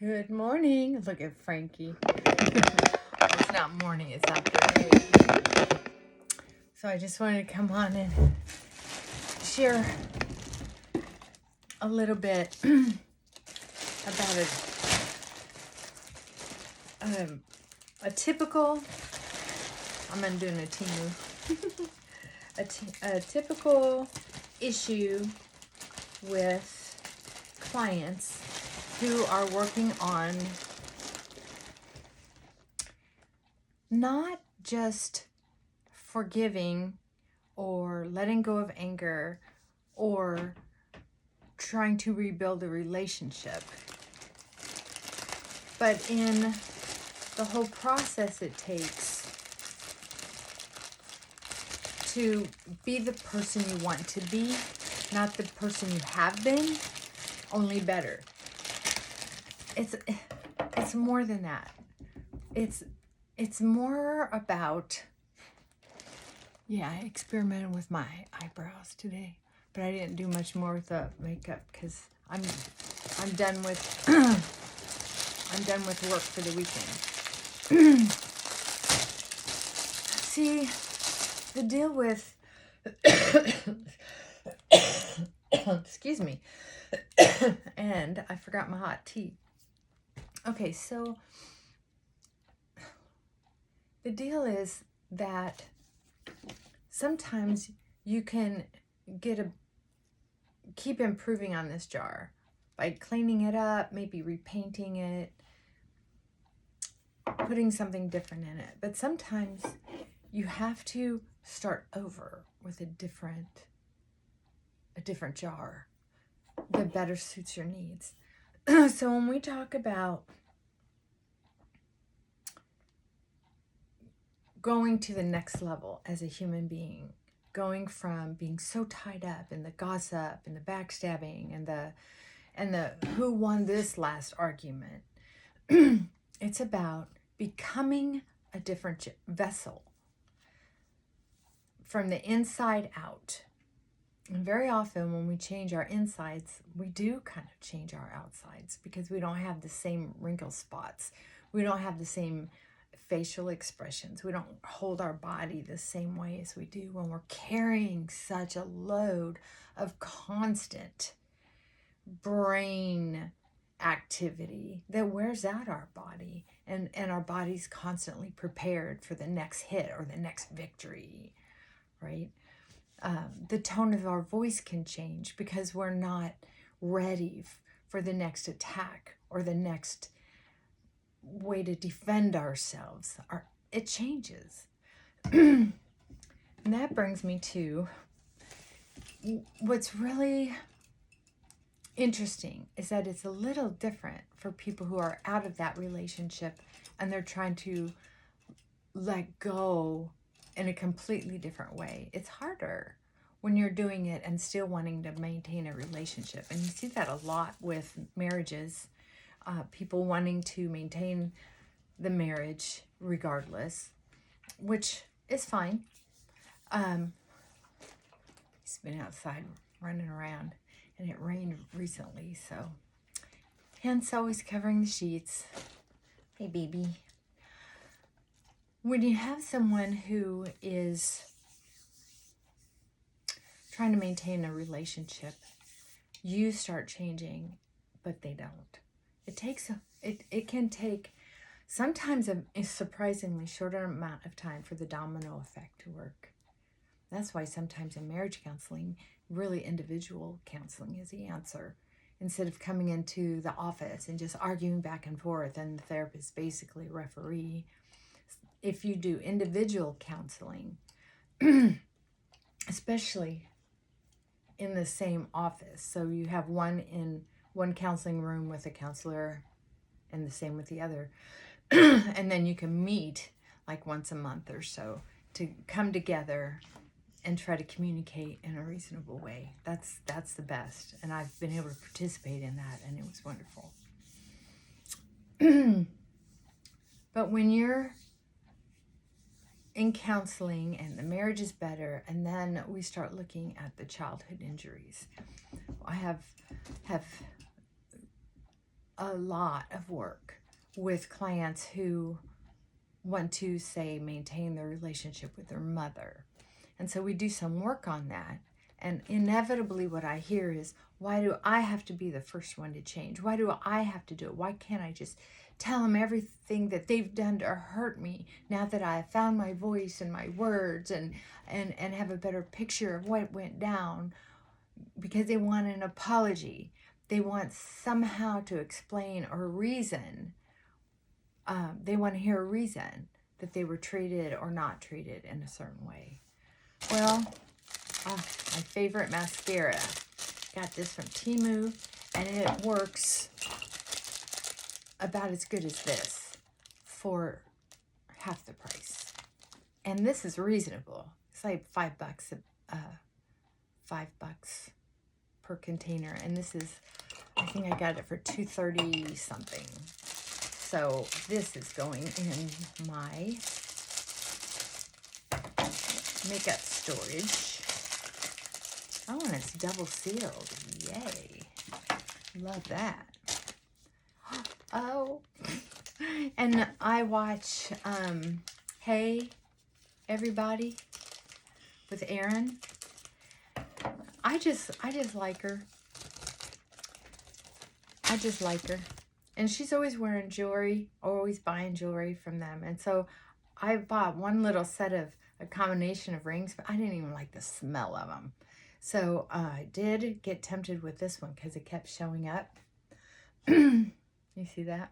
Good morning. Look at Frankie. Well, it's not morning, it's afternoon. So I just wanted to come on and share a little bit about a typical, I'm doing a tea move, a typical issue with clients who are working on not just forgiving or letting go of anger or trying to rebuild a relationship, but in the whole process it takes to be the person you want to be, not the person you have been, only better. It's more than that. It's more about, I experimented with my eyebrows today, but I didn't do much more with the makeup because I'm done with I'm done with work for the weekend. See, the deal with excuse me, and I forgot my hot tea. Okay, so the deal is that sometimes you can keep improving on this jar by cleaning it up, maybe repainting it, putting something different in it. But sometimes you have to start over with a different jar that better suits your needs. So when we talk about going to the next level as a human being, going from being so tied up in the gossip and the backstabbing and the who won this last argument, it's about becoming a different vessel from the inside out. And very often when we change our insides, we do kind of change our outsides because we don't have the same wrinkle spots. We don't have the same facial expressions. We don't hold our body the same way as we do when we're carrying such a load of constant brain activity that wears out our body, and our body's constantly prepared for the next hit or the next victory, right? The tone of our voice can change because we're not ready for the next attack or the next way to defend ourselves. It changes. And that brings me to what's really interesting is that it's a little different for people who are out of that relationship and they're trying to let go in a completely different way. It's harder when you're doing it and still wanting to maintain a relationship. And you see that a lot with marriages. People wanting to maintain the marriage regardless, which is fine. He's been outside running around, and it rained recently, so hence always covering the sheets. Hey, baby. When you have someone who is trying to maintain a relationship, you start changing, but they don't. It can take sometimes a surprisingly shorter amount of time for the domino effect to work. That's why sometimes in marriage counseling, really individual counseling is the answer. Instead of coming into the office and just arguing back and forth and the therapist basically a referee, if you do individual counseling, especially in the same office, so you have one counseling room with a counselor and the same with the other, and then you can meet like once a month or so to come together and try to communicate in a reasonable way. That's the best, and I've been able to participate in that, and it was wonderful. But when you're in counseling and the marriage is better, and then we start looking at the childhood injuries. I have a lot of work with clients who want to, say, maintain their relationship with their mother. And so we do some work on that. And inevitably what I hear is, why do I have to be the first one to change? Why do I have to do it? Why can't I just tell them everything that they've done to hurt me now that I have found my voice and my words and have a better picture of what went down? Because they want an apology. They want somehow to explain or reason. They want to hear a reason that they were treated or not treated in a certain way. Well, my favorite mascara. Got this from Temu, and it works about as good as this for half the price. And this is reasonable. It's like $5, $5 per container. And this is, I think I got it for $2.30 something. So this is going in my makeup storage. Oh, and it's double sealed. Yay. Love that. Oh. And I watch Hey Everybody with Erin. I just like her. I just like her. And she's always wearing jewelry, always buying jewelry from them. And so I bought one little set of a combination of rings, but I didn't even like the smell of them. So I did get tempted with this one because it kept showing up. You see that?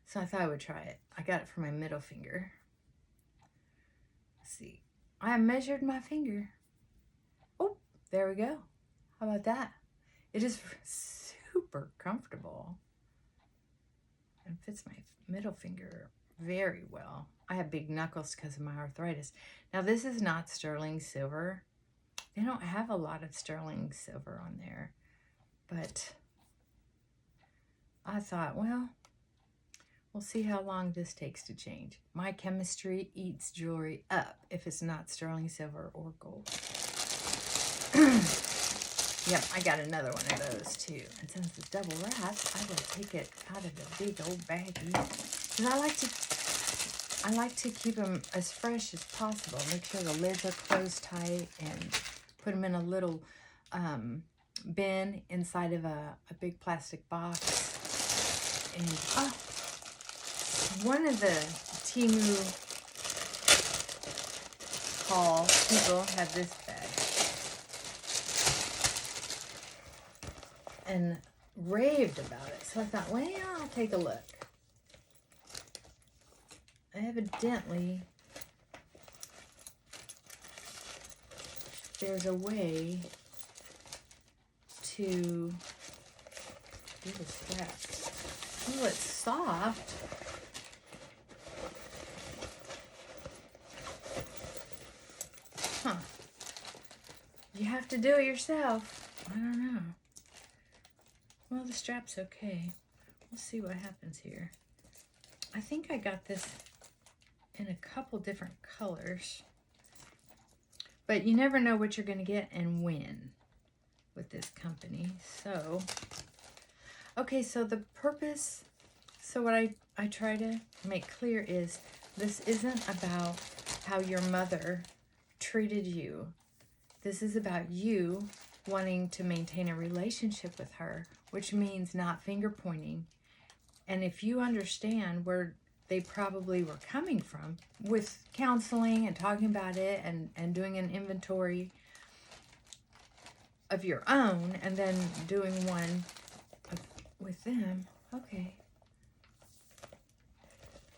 So I thought I would try it. I got it for my middle finger. Let's see. I measured my finger. Oh, there we go. How about that? It is super comfortable and fits my middle finger very well. I have big knuckles because of my arthritis. Now, this is not sterling silver. They don't have a lot of sterling silver on there. But I thought, well, we'll see how long this takes to change. My chemistry eats jewelry up if it's not sterling silver or gold. Yep, I got another one of those too. And since it's double wrapped, I will take it out of the big old baggie. Because I like to keep them as fresh as possible. Make sure the lids are closed tight and put them in a little bin inside of a big plastic box. And one of the Temu haul people had this bag. And raved about it. So I thought, well, I'll take a look. Evidently, there's a way to do the straps. Oh, it's soft. Huh. You have to do it yourself. I don't know. Well, the strap's okay. We'll see what happens here. I think I got this in a couple different colors. But you never know what you're going to get and when with this company. So, okay, so the purpose, so what I try to make clear is this isn't about how your mother treated you. This is about you wanting to maintain a relationship with her, which means not finger pointing. And if you understand where they probably were coming from with counseling and talking about it and doing an inventory of your own and then doing one with them, okay.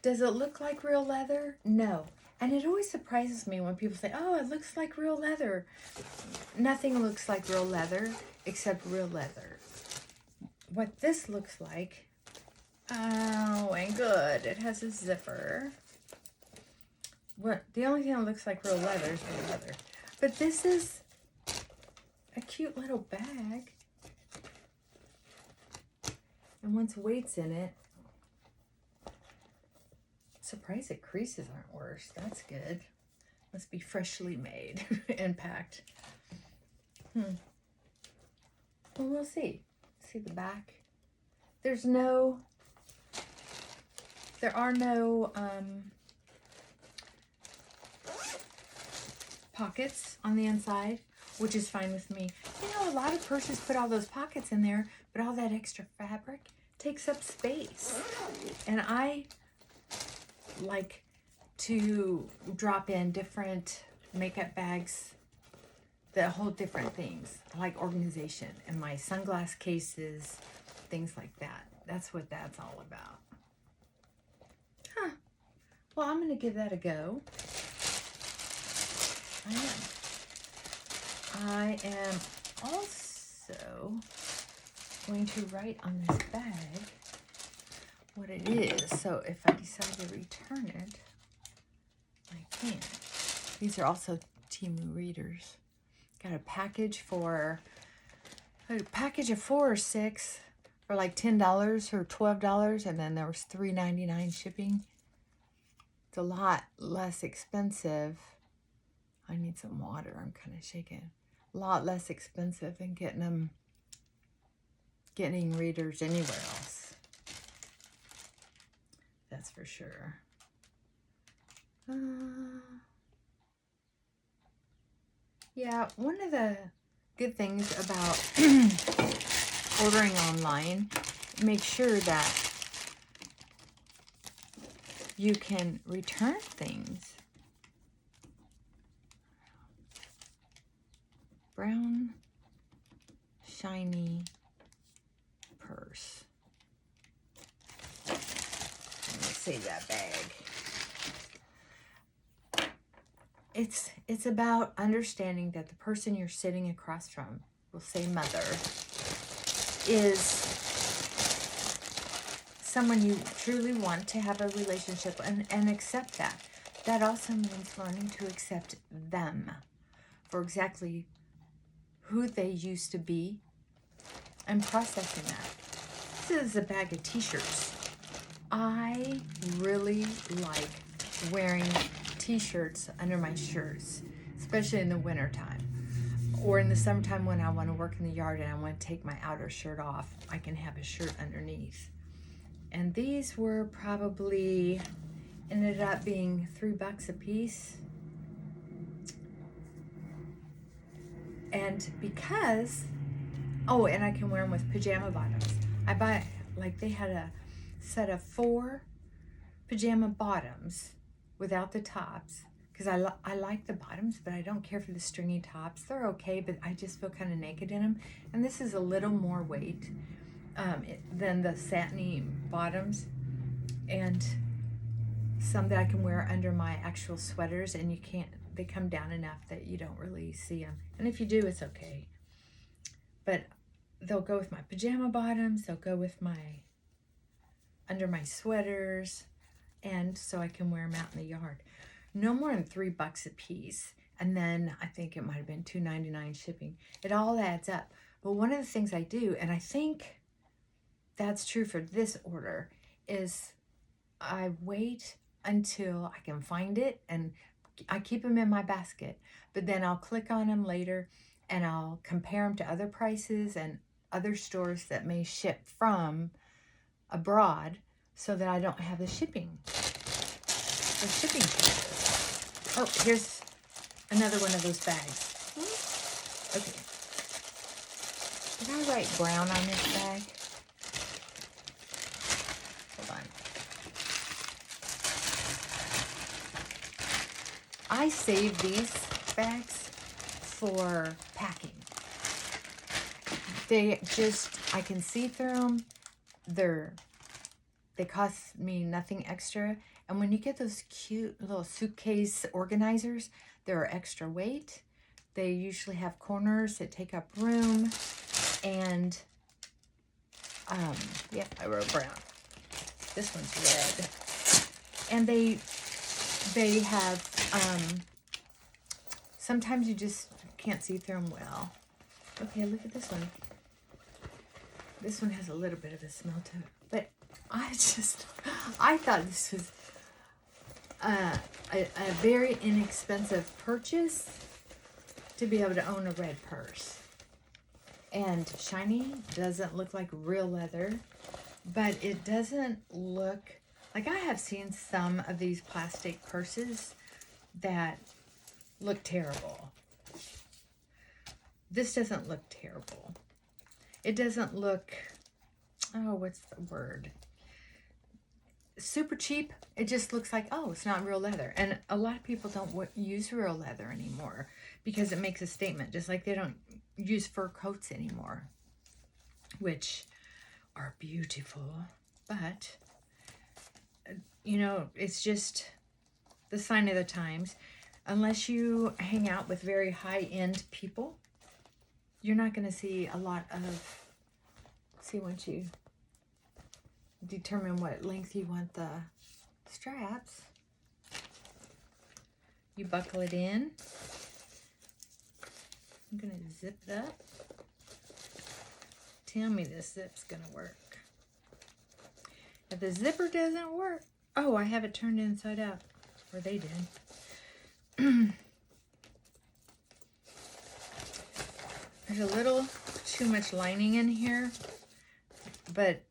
Does it look like real leather? No. And it always surprises me when people say, oh, it looks like real leather. Nothing looks like real leather except real leather. What this looks like, oh, and good. It has a zipper. What? The only thing that looks like real leather is real leather. But this is a cute little bag. And once weight's in it, surprised that creases aren't worse. That's good. Must be freshly made and packed. Well, we'll see. See the back? There are no pockets on the inside, which is fine with me. You know, a lot of purses put all those pockets in there, but all that extra fabric takes up space. And I like to drop in different makeup bags that hold different things, like organization and my sunglass cases, things like that. That's what that's all about. Huh. Well, I'm going to give that a go. I am also going to write on this bag what it is. So if I decide to return it, I can. These are also Temu readers. Got a package of 4 or 6 for like $10 or $12, and then there was $3.99 shipping. It's a lot less expensive. I need some water. I'm kind of shaking. A lot less expensive than getting readers anywhere else. That's for sure. Yeah, one of the good things about ordering online, make sure that you can return things. Brown, shiny purse. Let's save that bag. It's about understanding that the person you're sitting across from, we'll say mother, is someone you truly want to have a relationship and accept that. That also means learning to accept them for exactly who they used to be and processing that. This is a bag of t-shirts. I really like wearing t-shirts under my shirts, especially in the winter time or in the summertime when I want to work in the yard and I want to take my outer shirt off. I can have a shirt underneath. And these were probably ended up being $3 a piece. And because, oh, and I can wear them with pajama bottoms. I buy, like they had a set of 4 pajama bottoms without the tops, because I like the bottoms, but I don't care for the stringy tops. They're okay, but I just feel kind of naked in them. And this is a little more weight than the satiny bottoms, and some that I can wear under my actual sweaters, and they come down enough that you don't really see them. And if you do, it's okay. But they'll go with my pajama bottoms, they'll go with under my sweaters, and so I can wear them out in the yard. No more than $3 a piece. And then I think it might have been $2.99 shipping. It all adds up. But one of the things I do, and I think that's true for this order, is I wait until I can find it, and I keep them in my basket. But then I'll click on them later, and I'll compare them to other prices and other stores that may ship from abroad, so that I don't have the shipping charges. Oh, here's another one of those bags. Okay. Did I write brown on this bag? Hold on. I save these bags for packing. I can see through them. They cost me nothing extra. And when you get those cute little suitcase organizers, they're extra weight. They usually have corners that take up room. And, yeah, I wrote brown. This one's red. And they have, sometimes you just can't see through them well. Okay, look at this one. This one has a little bit of a smell to it. But I thought this was a very inexpensive purchase to be able to own a red purse. and shiny. Doesn't look like real leather, but it doesn't look like, I have seen some of these plastic purses that look terrible. This doesn't look terrible. It doesn't look, oh, what's the word? Super cheap. It just looks like, oh, it's not real leather. And a lot of people don't use real leather anymore because it makes a statement, just like they don't use fur coats anymore, which are beautiful. But, you know, it's just the sign of the times. Unless you hang out with very high-end people, you're not going to see a lot of, see, once you determine what length you want the straps, you buckle it in. I'm going to zip it up. Tell me this zip's going to work. If the zipper doesn't work, oh, I have it turned inside out, or they did. There's a little too much lining in here, but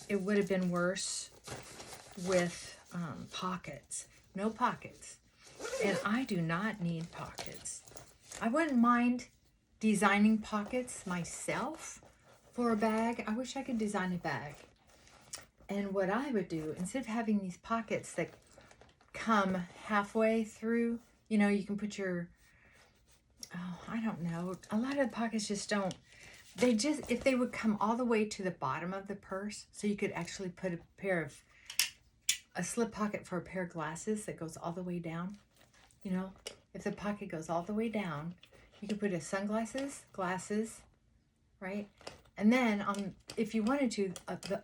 it would have been worse with pockets. No pockets. And I do not need pockets. I wouldn't mind designing pockets myself for a bag. I wish I could design a bag. And what I would do, instead of having these pockets that come halfway through, you know, you can put your, oh, I don't know. A lot of the pockets just don't. They just, if they would come all the way to the bottom of the purse, so you could actually put a slip pocket for a pair of glasses that goes all the way down. You know, if the pocket goes all the way down, you could put glasses, right? And then if you wanted to,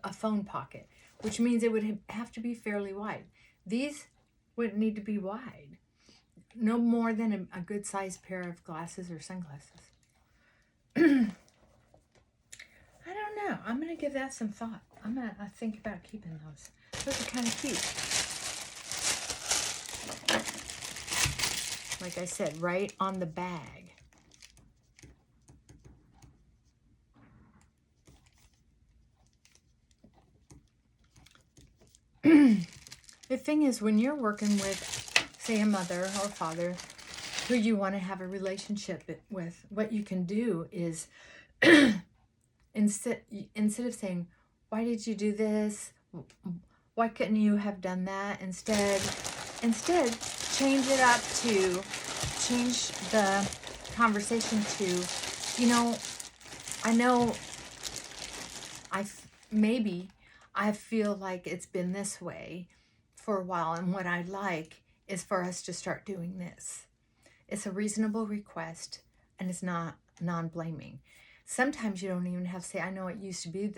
a phone pocket, which means it would have to be fairly wide. These wouldn't need to be wide. No more than a good sized pair of glasses or sunglasses. I don't know. I'm going to give that some thought. I'm going to think about keeping those. Those are kind of cute. Like I said, right on the bag. The thing is, when you're working with, say, a mother or father who you want to have a relationship with, what you can do is instead of saying, why did you do this? Why couldn't you have done that? Instead, change the conversation to, you know, I know I feel like it's been this way for a while, and what I'd like is for us to start doing this. It's a reasonable request, and it's not non-blaming. Sometimes you don't even have to say, I know it used to be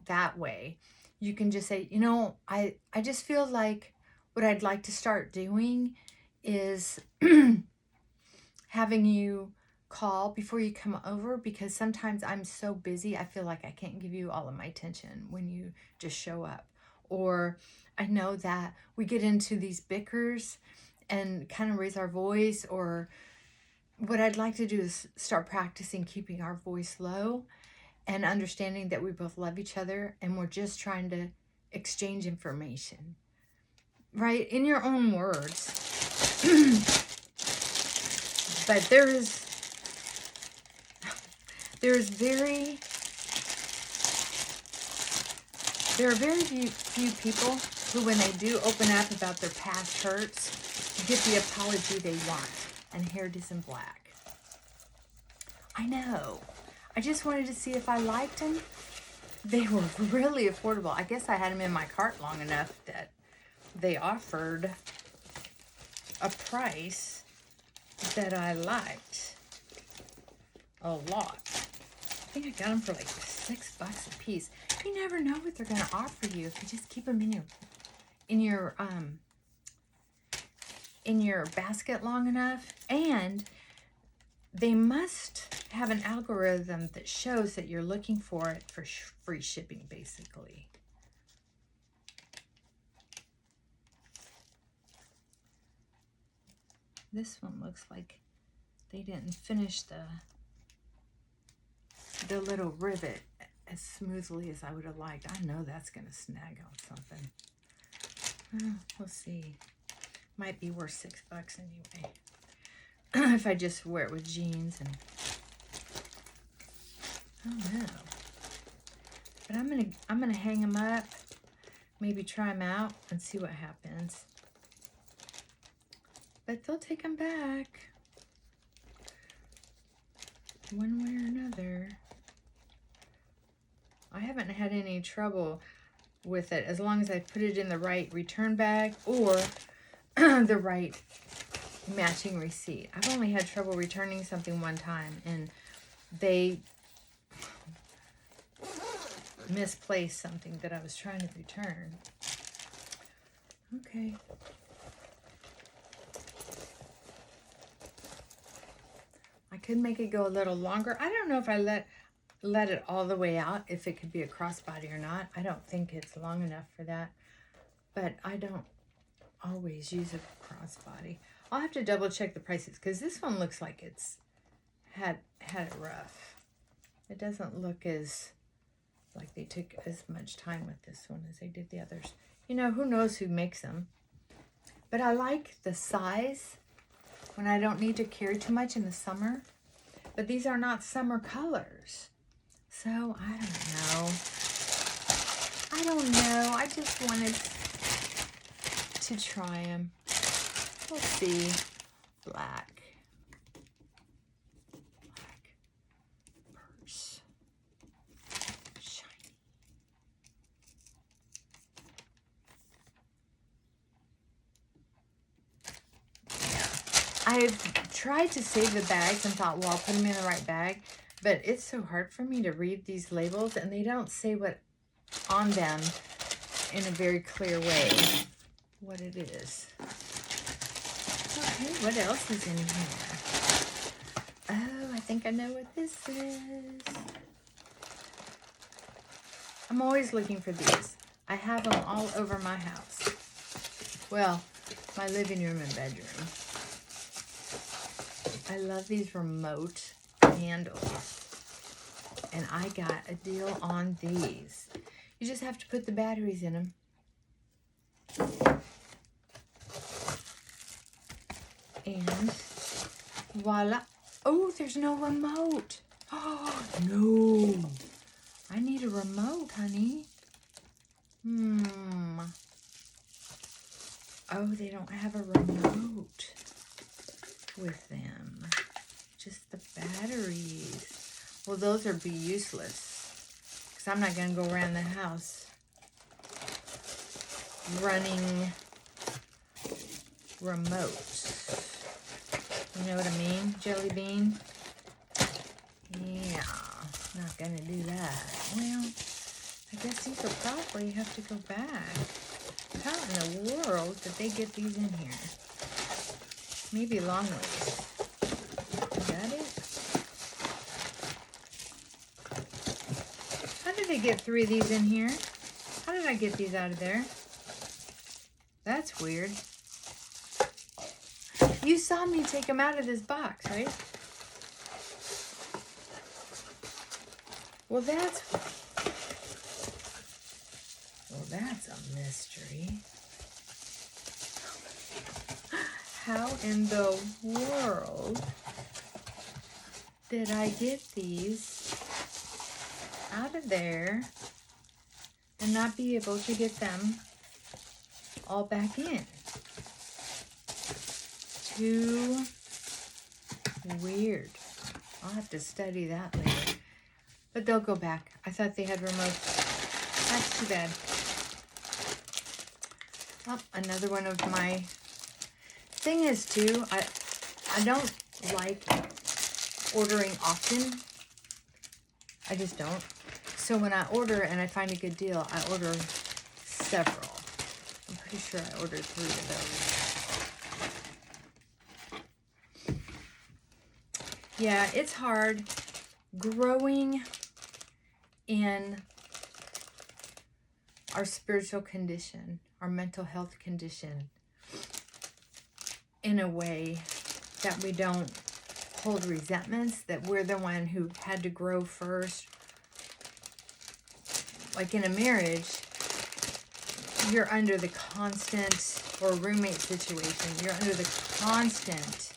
that way. You can just say, you know, I just feel like what I'd like to start doing is having you call before you come over, because sometimes I'm so busy, I feel like I can't give you all of my attention when you just show up. Or I know that we get into these bickers and kind of raise our voice, or what I'd like to do is start practicing keeping our voice low and understanding that we both love each other and we're just trying to exchange information, right? In your own words. But there are very few people who, when they do open up about their past hurts, get the apology they want. And here it is in black. I know. I just wanted to see if I liked them. They were really affordable. I guess I had them in my cart long enough that they offered a price that I liked a lot. I think I got them for like $6 a piece. You never know what they're going to offer you if you just keep them in your basket long enough. And they must have an algorithm that shows that you're looking for it for free shipping, basically. This one looks like they didn't finish the the little rivet as smoothly as I would have liked. I know that's going to snag on something. Well, we'll see. Might be worth $6 anyway. If I just wear it with jeans and... I don't know. But I'm gonna hang them up. Maybe try them out and see what happens. But they'll take them back. One way or another. I haven't had any trouble with it as long as I put it in the right return bag or the right matching receipt. I've only had trouble returning something one time and they misplaced something that I was trying to return. Okay. I could make it go a little longer. I don't know if I let it all the way out, if it could be a crossbody or not. I don't think it's long enough for that. But I don't always use a crossbody. I'll have to double check the prices because this one looks like it's had it rough. It doesn't look as like they took as much time with this one as they did the others. You know, who knows who makes them. But I like the size when I don't need to carry too much in the summer. But these are not summer colors. So, I don't know. I just wanted to try them. We'll see. Black purse. Shiny. I've tried to save the bags and thought, well, I'll put them in the right bag. But it's so hard for me to read these labels, and they don't say what on them in a very clear way what it is. Okay, what else is in here? Oh, I think I know what this is. I'm always looking for these. I have them all over my house. Well, my living room and bedroom. I love these remote handles. And I got a deal on these. You just have to put the batteries in them. And voila. Oh, there's no remote. Oh, no. I need a remote, honey. Oh, they don't have a remote with them. Just the batteries. Well, those would be useless. Because I'm not going to go around the house running remotes. You know what I mean, Jelly Bean? Yeah, not going to do that. Well, I guess these will probably have to go back. How in the world did they get these in here? Maybe long ways. Is that it? How did I get 3 of these in here? How did I get these out of there? That's weird. You saw me take them out of this box, right? Well, that's a mystery. How in the world did I get these out of there and not be able to get them all back in? Too weird. I'll have to study that later. But they'll go back. I thought they had remotes. That's too bad. Oh, another one of my... Thing is, too, I don't like ordering often. I just don't. So when I order and I find a good deal, I order several. I'm pretty sure I ordered 3 of those. Yeah, it's hard growing in our spiritual condition, our mental health condition, in a way that we don't hold resentments, that we're the one who had to grow first. Like in a marriage, you're under the constant, or roommate situation, you're under the constant,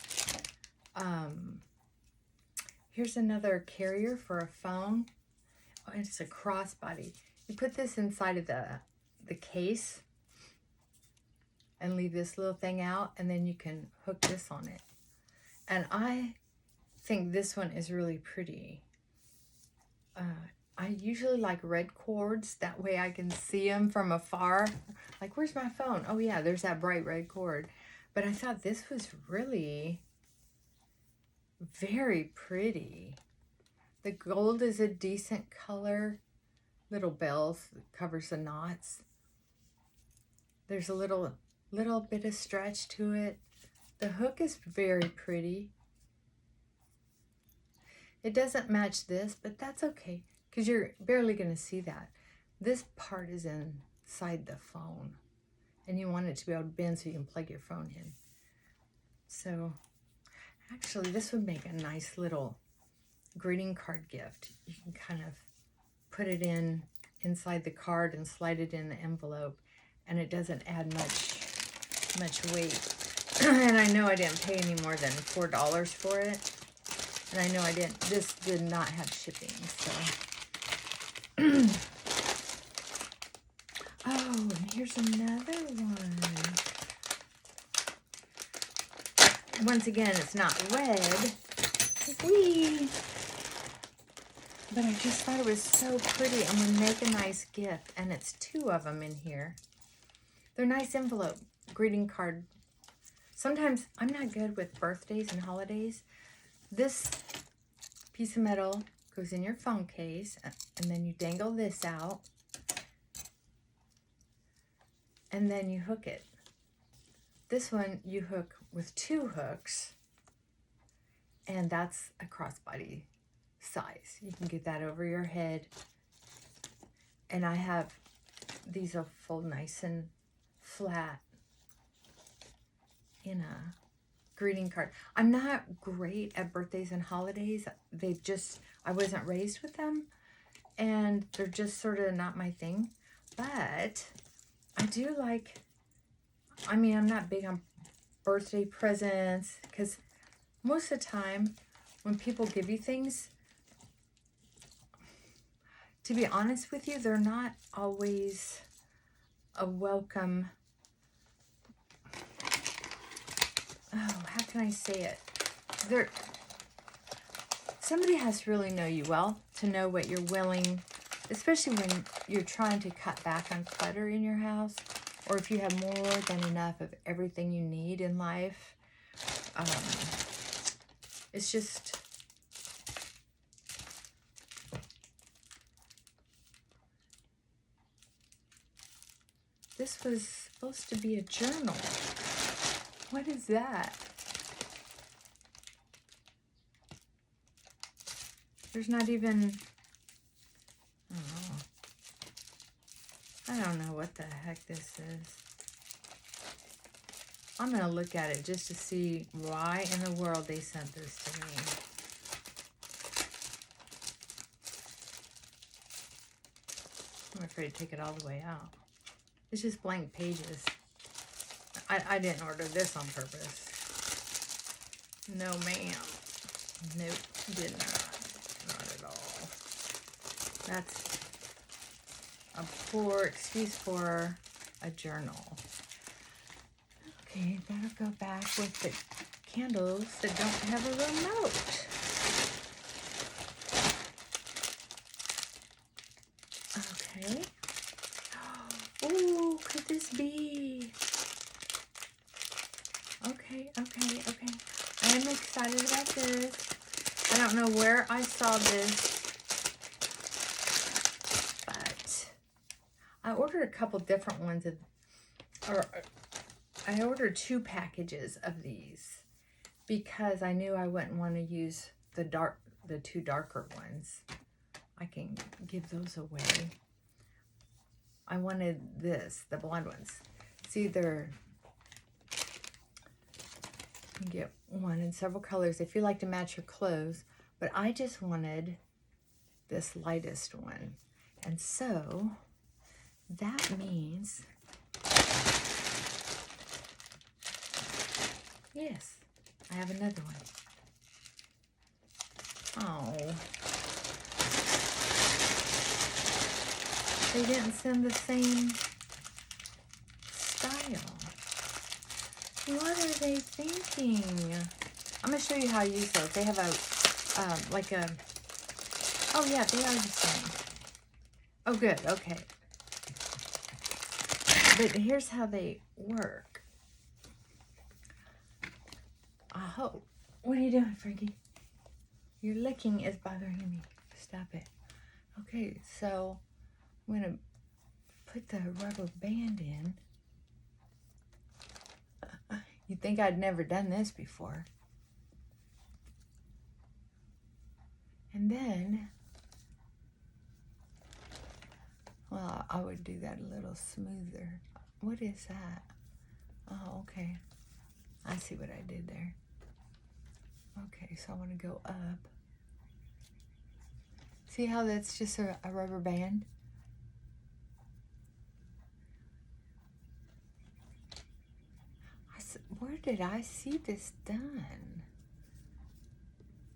here's another carrier for a phone. Oh, it's a crossbody. You put this inside of the case and leave this little thing out, and then you can hook this on it. And I think this one is really pretty. I usually like red cords. That way I can see them from afar. Like, where's my phone? Oh yeah, there's that bright red cord. But I thought this was really very pretty. The gold is a decent color. Little bells that covers the knots. There's a little bit of stretch to it. The hook is very pretty. It doesn't match this, but that's okay, because you're barely going to see that. This part is inside the phone, and you want it to be able to bend so you can plug your phone in. So actually, this would make a nice little greeting card gift. You can kind of put it inside the card and slide it in the envelope, and it doesn't add much weight. And I know I didn't pay any more than $4 for it. And I know this did not have shipping, so. Oh, and here's another one. Once again, it's not red. Whee! But I just thought it was so pretty and would make a nice gift. And it's 2 of them in here. They're nice envelope, greeting card. Sometimes I'm not good with birthdays and holidays. This piece of metal goes in your phone case, and then you dangle this out, and then you hook it. This one you hook with 2 hooks, and that's a crossbody size. You can get that over your head. And I have these will fold nice and flat in a greeting card. I'm not great at birthdays and holidays. I wasn't raised with them, and they're just sort of not my thing. But I do like, I'm not big on birthday presents, because most of the time when people give you things, to be honest with you, they're not always a welcome. Oh, how can I say it? Somebody has to really know you well to know what you're willing, especially when you're trying to cut back on clutter in your house, or if you have more than enough of everything you need in life. It's just, this was supposed to be a journal. What is that? There's not even, I don't know what the heck this is. I'm going to look at it just to see why in the world they sent this to me. I'm afraid to take it all the way out. It's just blank pages. I didn't order this on purpose. No, ma'am. Nope, did not. Not at all. That's a poor excuse for a journal. Okay, that'll go back with the candles that don't have a remote. Okay. Oh, could this be? Okay. I am excited about this. I don't know where I saw this, but I ordered a couple different ones I ordered 2 packages of these because I knew I wouldn't want to use the 2 darker ones. I can give those away. I wanted the blonde ones. See, You get one in several colors if you like to match your clothes, but I just wanted this lightest one. And so that means, yes, I have another one. Oh, they didn't send the same style. What are they thinking? I'm going to show you how I use those. They have a, like a, oh yeah, they are the same. Oh good, okay. But here's how they work. I hope. What are you doing, Frankie? Your licking is bothering me. Stop it. Okay, so I'm going to put the rubber band in. You'd think I'd never done this before. And then, well, I would do that a little smoother. What is that? Oh, okay. I see what I did there. Okay, so I want to go up. See how that's just a rubber band? Where did I see this done?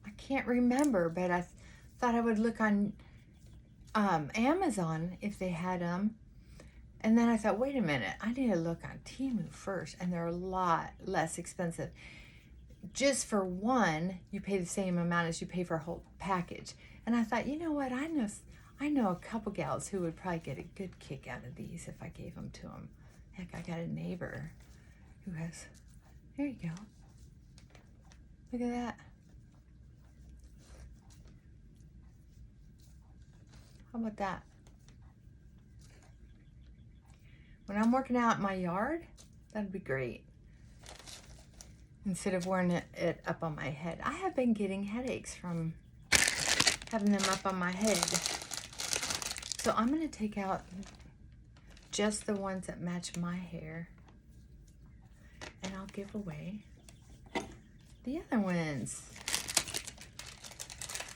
I can't remember, but I thought I would look on Amazon if they had them. And then I thought, wait a minute, I need to look on Temu first, and they're a lot less expensive. Just for one, you pay the same amount as you pay for a whole package. And I thought, you know what, I know a couple gals who would probably get a good kick out of these if I gave them to them. Heck, I got a neighbor who has, here you go. Look at that. How about that? When I'm working out in my yard, that'd be great. Instead of wearing it up on my head. I have been getting headaches from having them up on my head. So I'm going to take out just the ones that match my hair. And I'll give away the other ones.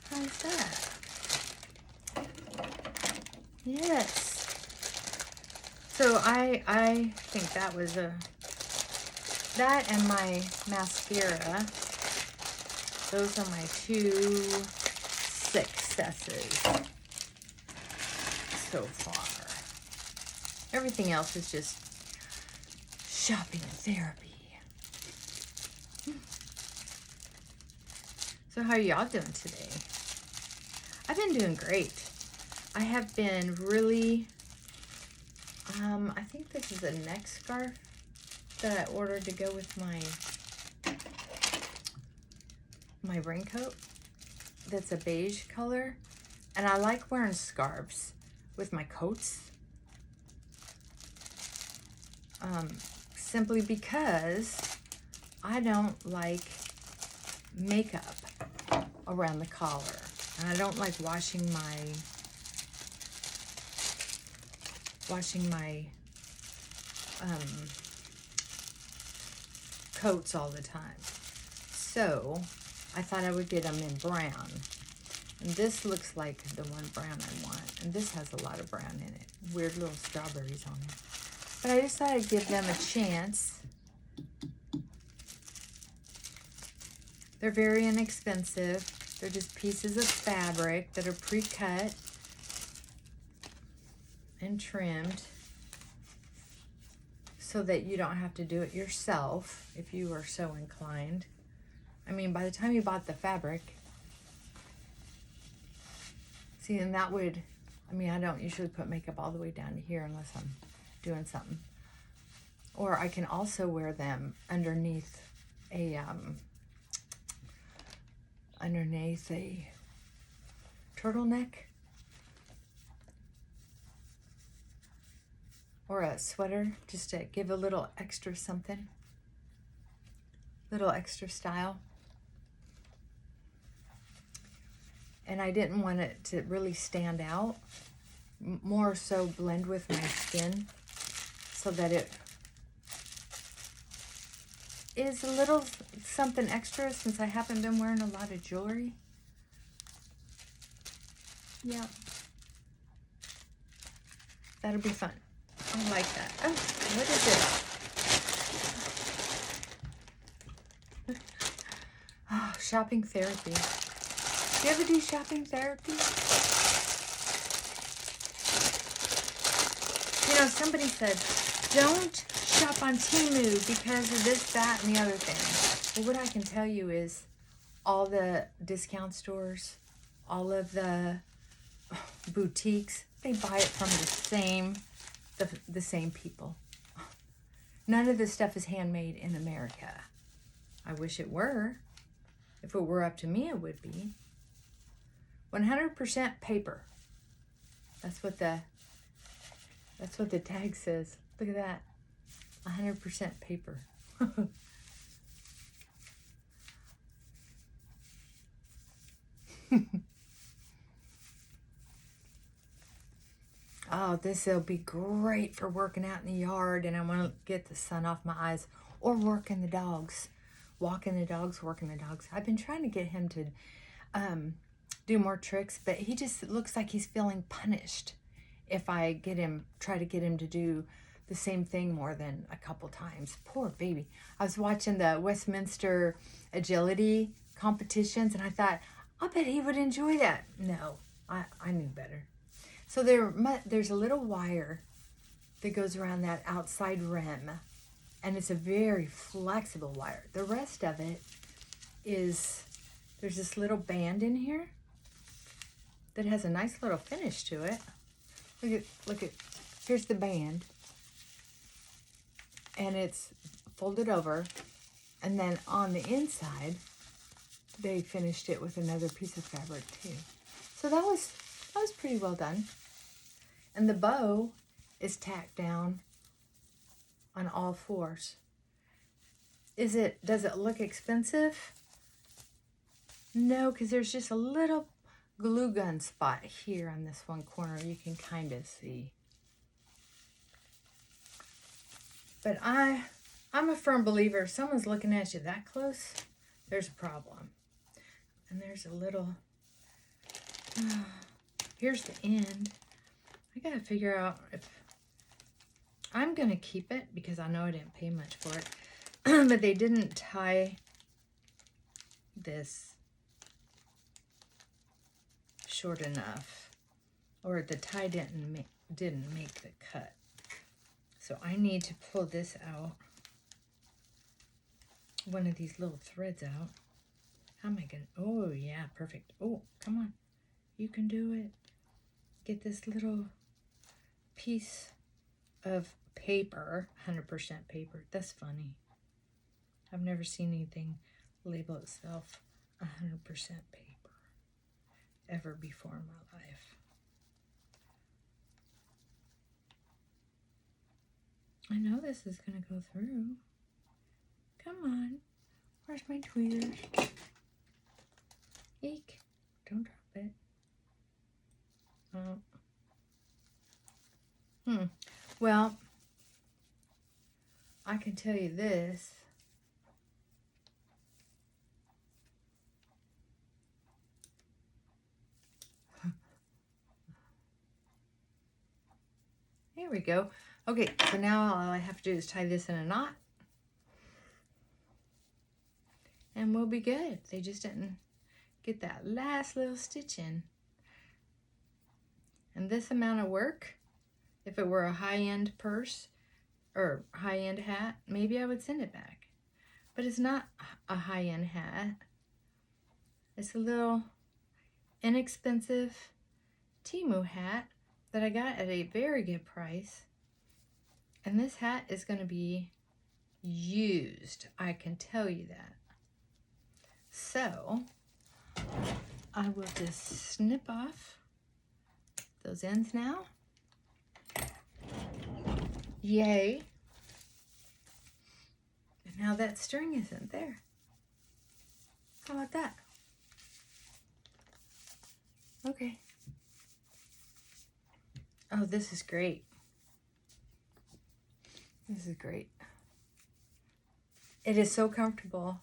How's that? Yes. So I think that was that and my mascara. Those are my 2 successes so far. Everything else is just shopping therapy. So how are y'all doing today? I've been doing great. I have been really, I think this is a neck scarf that I ordered to go with my raincoat. That's a beige color. And I like wearing scarves with my coats. Simply because I don't like makeup around the collar. And I don't like washing my coats all the time. So I thought I would get them in brown. And this looks like the one brown I want. And this has a lot of brown in it. Weird little strawberries on it. But I just thought I'd give them a chance. They're very inexpensive. They're just pieces of fabric that are pre-cut and trimmed so that you don't have to do it yourself if you are so inclined. I mean, by the time you bought the fabric, see, and that would, I mean, I don't usually put makeup all the way down to here unless I'm doing something. Or I can also wear them underneath a turtleneck or a sweater, just to give a little extra something, little extra style. And I didn't want it to really stand out, more so blend with my skin so that is a little something extra since I haven't been wearing a lot of jewelry. Yeah. That'll be fun. I like that. Oh, what is this? Oh, shopping therapy. Do you ever do shopping therapy? You know, somebody said, don't shop on Temu because of this, that, and the other thing. Well, what I can tell you is all the discount stores, all of the boutiques, they buy it from the same people. None of this stuff is handmade in America. I wish it were. If it were up to me, it would be. 100% paper. That's what the tag says. Look at that. 100% paper. Oh, this will be great for working out in the yard, and I want to get the sun off my eyes, or working the dogs. Walking the dogs, working the dogs. I've been trying to get him to do more tricks, but he just looks like he's feeling punished if I try to get him to do the same thing more than a couple times. Poor baby. I was watching the Westminster agility competitions, and I thought, I bet he would enjoy that. No, I knew better. So there's a little wire that goes around that outside rim, and it's a very flexible wire. The rest of it is, there's this little band in here that has a nice little finish to it. Look at, here's the band, and it's folded over, and then on the inside, they finished it with another piece of fabric too. So that was pretty well done. And the bow is tacked down on all fours. Does it look expensive? No, because there's just a little glue gun spot here on this one corner you can kind of see. But I'm a firm believer, if someone's looking at you that close, there's a problem. And there's a little, here's the end. I gotta figure out if, I'm gonna keep it because I know I didn't pay much for it. But they didn't tie this short enough, or the tie didn't make the cut. So I need to pull this out, one of these little threads out. How am I gonna, oh yeah, perfect. Oh, come on, you can do it. Get this little piece of paper, 100% paper. That's funny. I've never seen anything label itself 100% paper ever before in my life. I know this is gonna go through. Come on. Where's my tweezers? Eek. Don't drop it. Oh. Well, I can tell you this. There we go. Okay, so now all I have to do is tie this in a knot. And we'll be good. They just didn't get that last little stitch in. And this amount of work, if it were a high-end purse or high-end hat, maybe I would send it back. But it's not a high-end hat. It's a little inexpensive Temu hat that I got at a very good price. And this hat is going to be used. I can tell you that. So I will just snip off those ends now. Yay. And now that string isn't there. How about that? Okay. Oh, this is great. This is great. It is so comfortable.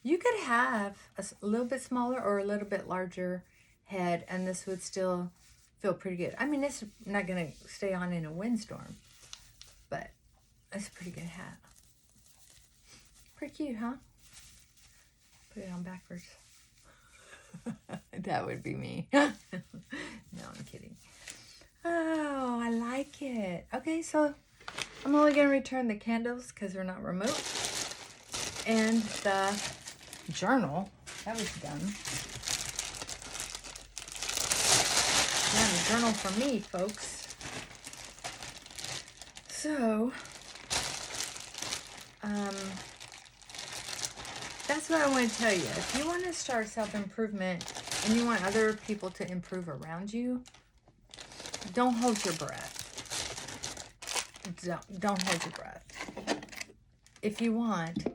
You could have a little bit smaller or a little bit larger head, and this would still feel pretty good. I mean, it's not going to stay on in a windstorm, but it's a pretty good hat. Pretty cute, huh? Put it on backwards. That would be me. No, I'm kidding. Oh, I like it. Okay, so I'm only going to return the candles because they're not remote. And the journal. That was done. Not a journal for me, folks. So, that's what I want to tell you. If you want to start self-improvement and you want other people to improve around you, don't hold your breath. Don't hold your breath. If you want,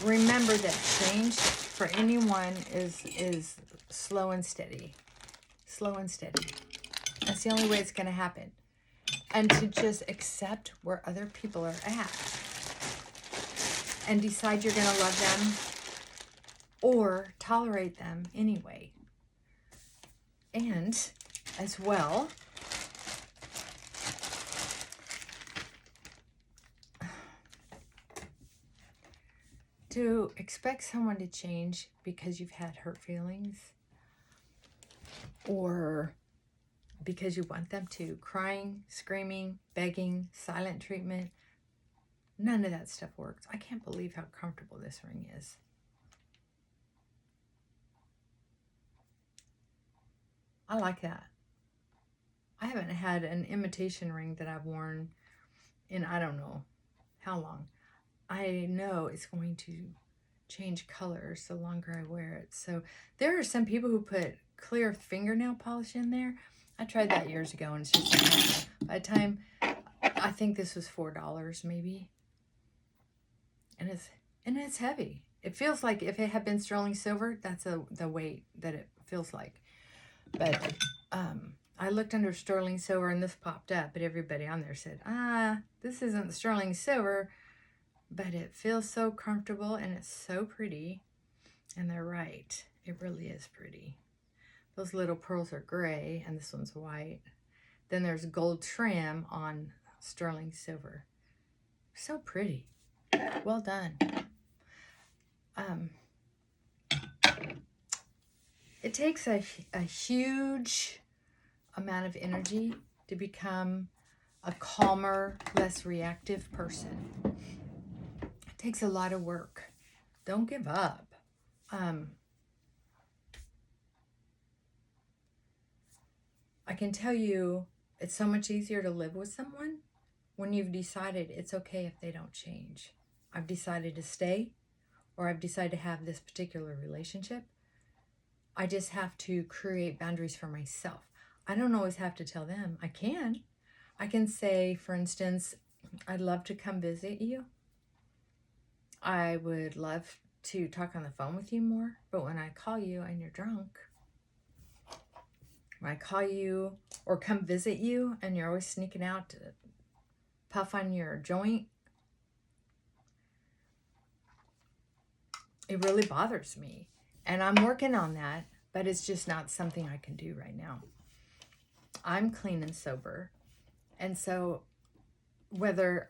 remember that change for anyone is slow and steady. Slow and steady. That's the only way it's going to happen. And to just accept where other people are at. And decide you're going to love them or tolerate them anyway. And as well, to expect someone to change because you've had hurt feelings or because you want them to, crying, screaming, begging, silent treatment, none of that stuff works. I can't believe how comfortable this ring is. I like that. I haven't had an imitation ring that I've worn in I don't know how long. I know it's going to change colors the longer I wear it. So there are some people who put clear fingernail polish in there. I tried that years ago and it's just by the time, I think this was $4 maybe. And it's heavy. It feels like if it had been sterling silver, that's the weight that it feels like. But I looked under sterling silver and this popped up, but everybody on there said, this isn't sterling silver, but it feels so comfortable and it's so pretty. And they're right. It really is pretty. Those little pearls are gray and this one's white. Then there's gold trim on sterling silver. So pretty. Well done. It takes a huge amount of energy to become a calmer, less reactive person. It takes a lot of work. Don't give up. I can tell you it's so much easier to live with someone when you've decided it's okay if they don't change. I've decided to stay, or I've decided to have this particular relationship. I just have to create boundaries for myself. I don't always have to tell them. I can say, for instance, I'd love to come visit you. I would love to talk on the phone with you more, but when I call you and you're drunk, when I call you or come visit you and you're always sneaking out to puff on your joint, it really bothers me. And I'm working on that, but it's just not something I can do right now. I'm clean and sober. And so whether,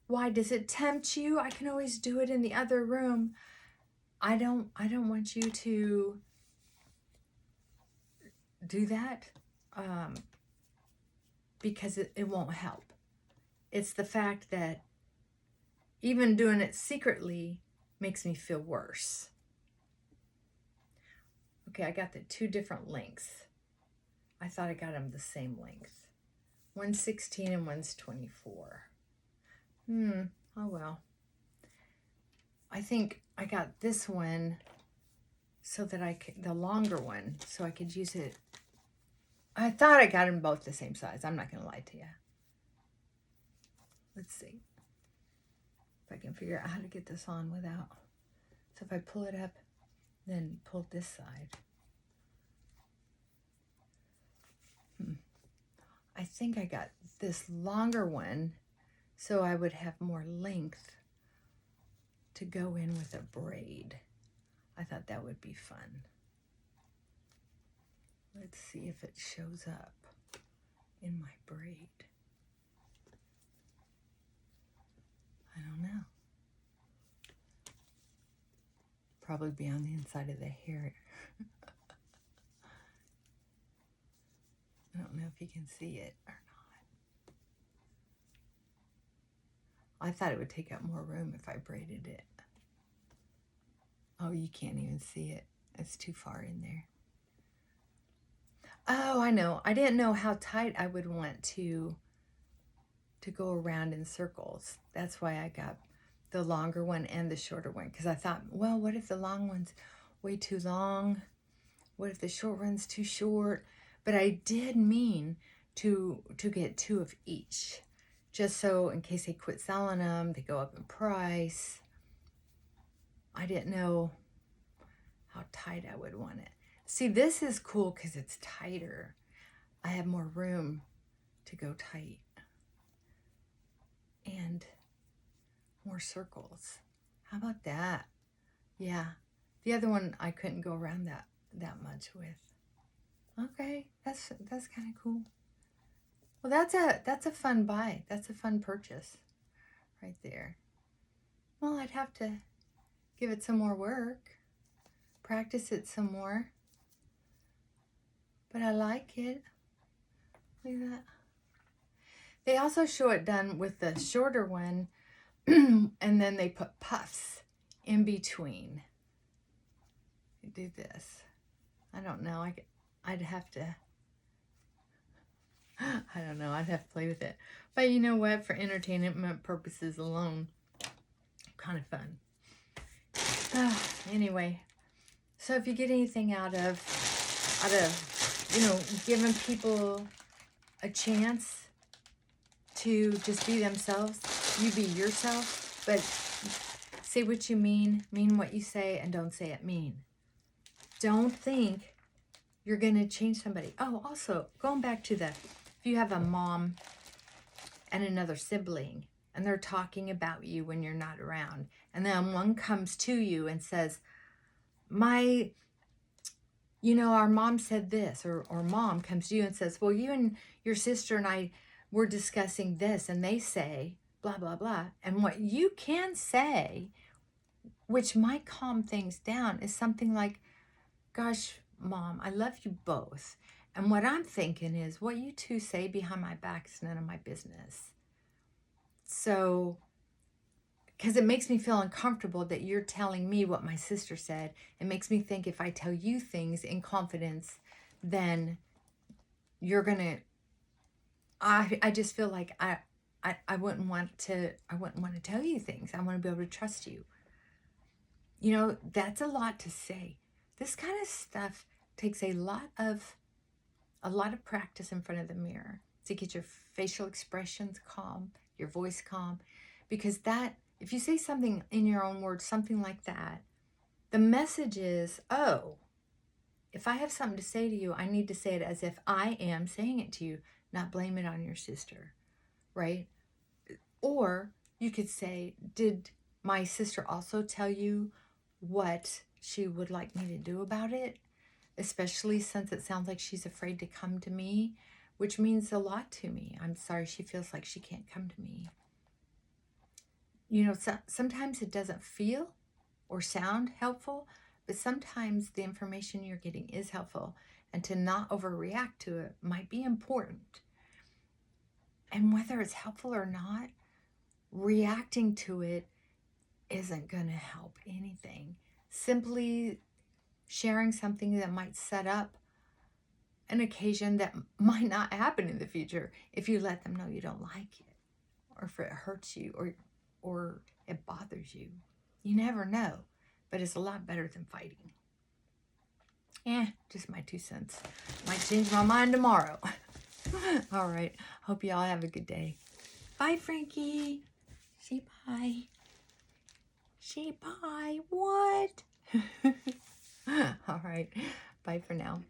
why does it tempt you? I can always do it in the other room. I don't want you to do that because it won't help. It's the fact that even doing it secretly makes me feel worse. Okay, I got the 2 different lengths. I thought I got them the same length. One's 16 and one's 24. Oh well. I think I got this one so that the longer one, so I could use it. I thought I got them both the same size. I'm not going to lie to you. Let's see if I can figure out how to get this on without. So if I pull it up, then pull this side. I think I got this longer one so I would have more length to go in with a braid. I thought that would be fun. Let's see if it shows up in my braid. I don't know. Probably be on the inside of the hair. I don't know if you can see it or not. I thought it would take up more room if I braided it. Oh, you can't even see it. It's too far in there. Oh, I know. I didn't know how tight I would want to go around in circles. That's why I got the longer one and the shorter one. Because I thought, well, what if the long one's way too long? What if the short one's too short? But I did mean to get 2 of each. Just so in case they quit selling them, they go up in price. I didn't know how tight I would want it. See, this is cool because it's tighter. I have more room to go tight. And more circles. How about that? Yeah. The other one I couldn't go around that much with. Okay, that's kind of cool. Well, that's a fun buy. That's a fun purchase right there. Well, I'd have to give it some more work. Practice it some more. But I like it. Look at that. They also show it done with the shorter one, and then they put puffs in between. You do this. I don't know. I'd have to, I don't know. I'd have to play with it. But you know what? For entertainment purposes alone, kind of fun. Anyway, so if you get anything out of, you know, giving people a chance to just be themselves, you be yourself, but say what you mean what you say, and don't say it mean. Don't think you're going to change somebody. Oh, also, going back to if you have a mom and another sibling, and they're talking about you when you're not around, and then one comes to you and says, our mom said this, or mom comes to you and says, well, you and your sister and I were discussing this, and they say, blah, blah, blah. And what you can say, which might calm things down, is something like, gosh, Mom, I love you both. And what I'm thinking is, what you two say behind my back is none of my business. So, because it makes me feel uncomfortable that you're telling me what my sister said. It makes me think if I tell you things in confidence, then you're going to, I just feel like I wouldn't want to tell you things. I want to be able to trust you. You know, that's a lot to say. This kind of stuff takes a lot of practice in front of the mirror to get your facial expressions calm, your voice calm, because if you say something in your own words, something like that, the message is, oh, if I have something to say to you, I need to say it as if I am saying it to you, not blame it on your sister, right? Or you could say, did my sister also tell you what she would like me to do about it? Especially since it sounds like she's afraid to come to me, which means a lot to me. I'm sorry she feels like she can't come to me. You know, sometimes it doesn't feel or sound helpful, but sometimes the information you're getting is helpful, and to not overreact to it might be important. And whether it's helpful or not, reacting to it isn't going to help anything. Simply sharing something that might set up an occasion that might not happen in the future if you let them know you don't like it, or if it hurts you, or it bothers you. You never know, but it's a lot better than fighting. Just my 2 cents. Might change my mind tomorrow. All right. Hope y'all have a good day. Bye, Frankie. Say bye. Say bye. What? All right. Bye for now.